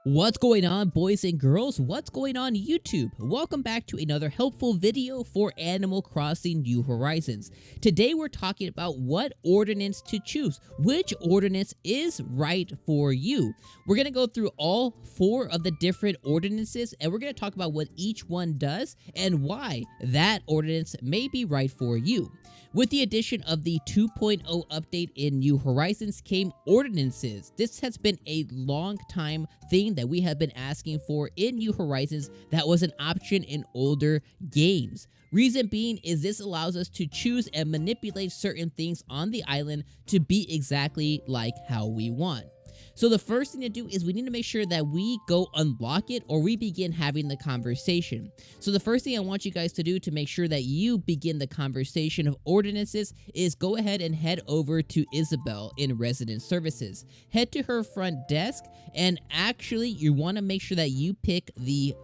What's going on, boys and girls? What's going on, YouTube? Welcome back to another helpful video for Animal Crossing New Horizons. Today we're talking about what ordinance to choose. Which ordinance is right for you? We're going to go through all 4 of the different ordinances, and we're going to talk about what each one does and why that ordinance may be right for you. With the addition of the 2.0 update in New Horizons came ordinances. This has been a long time thing that we have been asking for in New Horizons that was an option in older games. Reason being is this allows us to choose and manipulate certain things on the island to be exactly like how we want. So the first thing to do is we need to make sure that we go unlock it or we begin having the conversation. So the first thing I want you guys to do to make sure that you begin the conversation of ordinances is go ahead and head over to Isabel in Resident Services. Head to her front desk, and actually you want to make sure that you pick the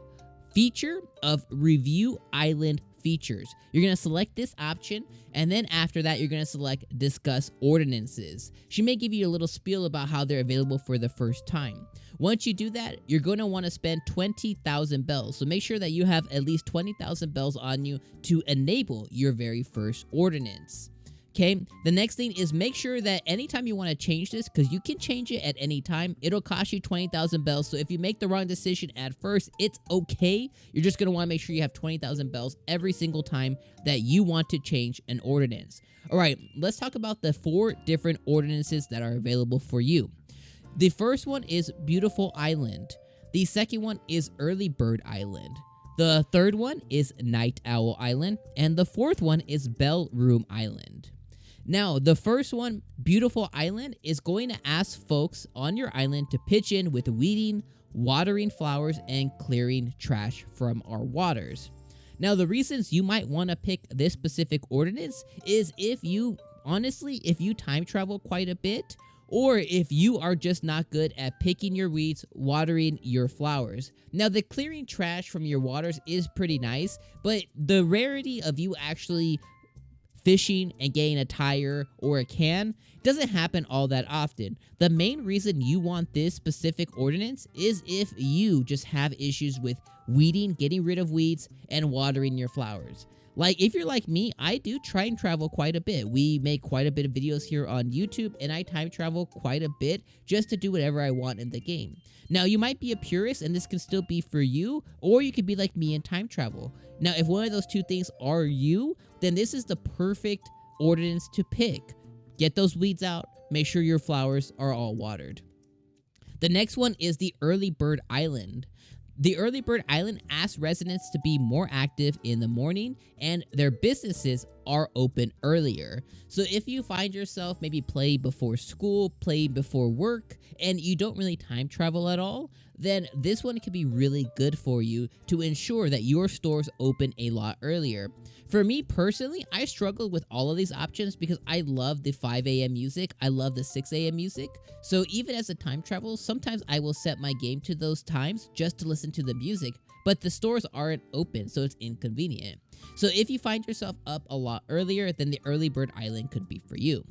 feature of Review Island Features. You're going to select this option, and then after that you're going to select Discuss Ordinances. She may give you a little spiel about how they're available for the first time. Once you do that, you're going to want to spend 20,000 bells, so make sure that you have at least 20,000 bells on you to enable your very first ordinance. Okay, the next thing is make sure that anytime you want to change this, because you can change it at any time, it'll cost you 20,000 bells. So if you make the wrong decision at first, it's okay. You're just going to want to make sure you have 20,000 bells every single time that you want to change an ordinance. All right, let's talk about the 4 different ordinances that are available for you. The first one is Beautiful Island. The second one is Early Bird Island. The third one is Night Owl Island. And the fourth one is Bell Room Island. Now, the first one, Beautiful Island, is going to ask folks on your island to pitch in with weeding, watering flowers, and clearing trash from our waters. Now, the reasons you might want to pick this specific ordinance is if you time travel quite a bit, or if you are just not good at picking your weeds, watering your flowers. Now, the clearing trash from your waters is pretty nice, but the rarity of you actually fishing and getting a tire or a can doesn't happen all that often. The main reason you want this specific ordinance is if you just have issues with weeding, getting rid of weeds, and watering your flowers. Like, if you're like me, I do try and travel quite a bit. We make quite a bit of videos here on YouTube, and I time travel quite a bit just to do whatever I want in the game. Now, you might be a purist, and this can still be for you, or you could be like me and time travel. Now, if one of those two things are you, then this is the perfect ordinance to pick. Get those weeds out, make sure your flowers are all watered. The next one is the Early Bird Island. The Early Bird Island asks residents to be more active in the morning, and their businesses are open earlier. So if you find yourself maybe playing before school, playing before work, and you don't really time travel at all, then this one can be really good for you to ensure that your stores open a lot earlier. For me personally, I struggle with all of these options because I love the 5 a.m. music, I love the 6 a.m. music, so even as a time travel, sometimes I will set my game to those times just to listen to the music, but the stores aren't open, so it's inconvenient. So if you find yourself up a lot earlier, then the Early Bird Island could be for you.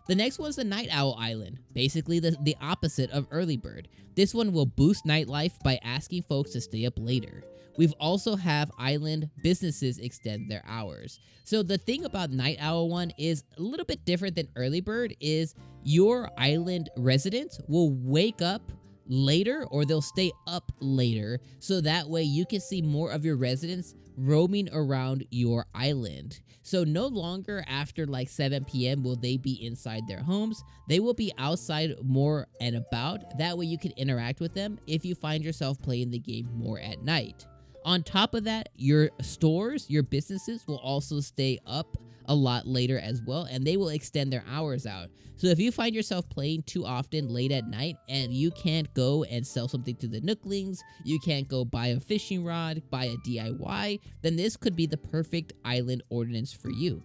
The next one's the Night Owl Island, basically the opposite of Early Bird. This one will boost nightlife by asking folks to stay up later. We've also have island businesses extend their hours. So the thing about Night Owl one is a little bit different than Early Bird is your island residents will wake up later or they'll stay up later, so that way you can see more of your residents roaming around your island. So no longer after like 7 p.m. will they be inside their homes. They will be outside more and about. That way you can interact with them if you find yourself playing the game more at night. On top of that, your stores, your businesses will also stay up a lot later as well, and they will extend their hours out. So if you find yourself playing too often late at night and you can't go and sell something to the Nooklings, you can't go buy a fishing rod, buy a DIY, then this could be the perfect island ordinance for you.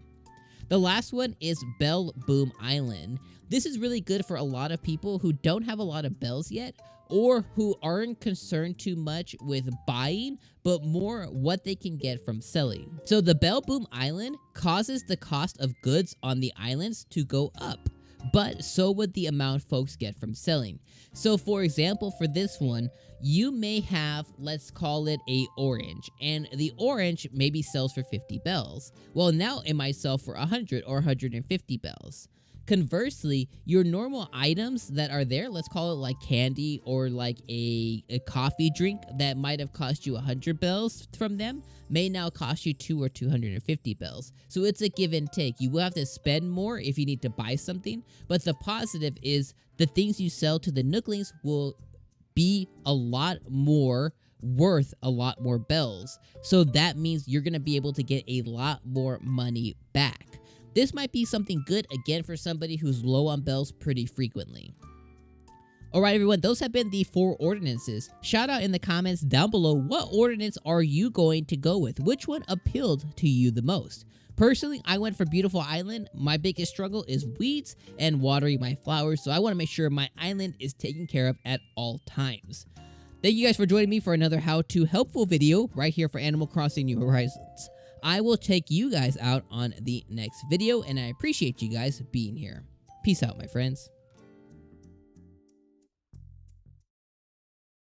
The last one is Bell Boom Island. This is really good for a lot of people who don't have a lot of bells yet, or who aren't concerned too much with buying, but more what they can get from selling. So the Bell Boom Island causes the cost of goods on the islands to go up. but so would the amount folks get from selling. So for example, for this one, you may have, let's call it a orange, and the orange maybe sells for 50 bells. Well, now it might sell for 100 or 150 bells. Conversely, your normal items that are there, let's call it like candy or like a coffee drink that might have cost you 100 bells from them, may now cost you 2 or 250 bells. So it's a give and take. You will have to spend more if you need to buy something, but the positive is the things you sell to the Nooklings will be a lot more worth a lot more bells. So that means you're going to be able to get a lot more money back. This might be something good, again, for somebody who's low on bells pretty frequently. Alright everyone, those have been the 4 ordinances. Shout out in the comments down below, what ordinance are you going to go with? Which one appealed to you the most? Personally, I went for Beautiful Island. My biggest struggle is weeds and watering my flowers, so I want to make sure my island is taken care of at all times. Thank you guys for joining me for another how-to helpful video right here for Animal Crossing New Horizons. I will take you guys out on the next video, and I appreciate you guys being here. Peace out, my friends.